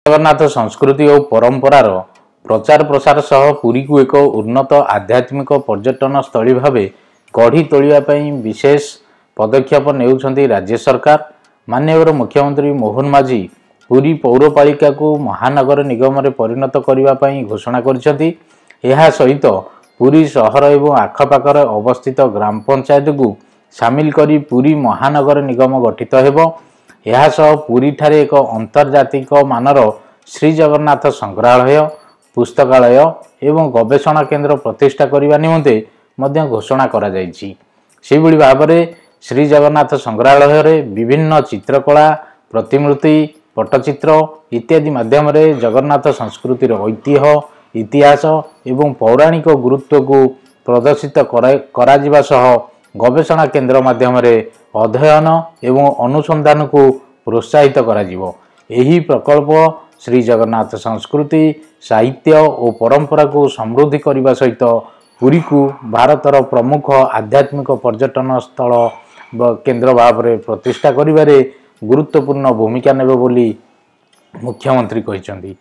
जगन्नाथ संस्कृति और परंपरार प्रचार प्रसार सह पुरी को एक उन्नत आध्यात्मिक पर्यटन स्थली भाव गढ़ी तोलियापाई विशेष पदक्षेप नेउछंती राज्य सरकार। माननीय मुख्यमंत्री मोहन माझी पुरी पौरपालिका को महानगर निगम में परिणत करने घोषणा करिसेंती। यह सहित पुरी शहर एवं आखपाखर अवस्थित ग्राम पंचायत को सामिल करी पुरी महानगर निगम गठित हेबो। यह सह पुरी ठारे एक अंतर्जातिक मानर श्री जगन्नाथ संग्रहालय, पुस्तकालय एवं गवेषणा केन्द्र प्रतिष्ठा करने निमंते मध्य घोषणा करा जायछि। सेहिभଳି भाबरे श्री जगन्नाथ संग्रहालय रे विभिन्न चित्रकला, प्रतिमूर्ति, पट्टचित्र इत्यादि माध्यम जगन्नाथ संस्कृतिर ऐतिह्य, इतिहास एवं पौराणिक गुरुत्व को प्रदर्शित करा जिबा सह गवेषणा केन्द्र माध्यम अध्ययन एवं अनुसंधान को प्रोत्साहित करा जिवो। एही प्रकल्प श्री जगन्नाथ संस्कृति, साहित्य और परंपरा को समृद्धि करने सहित पुरी को भारतर प्रमुख आध्यात्मिक पर्यटन स्थल केन्द्र भाव में प्रतिष्ठा करिबारे गुरुत्वपूर्ण भूमिका नेबे बोली मुख्यमंत्री कहिसेंती।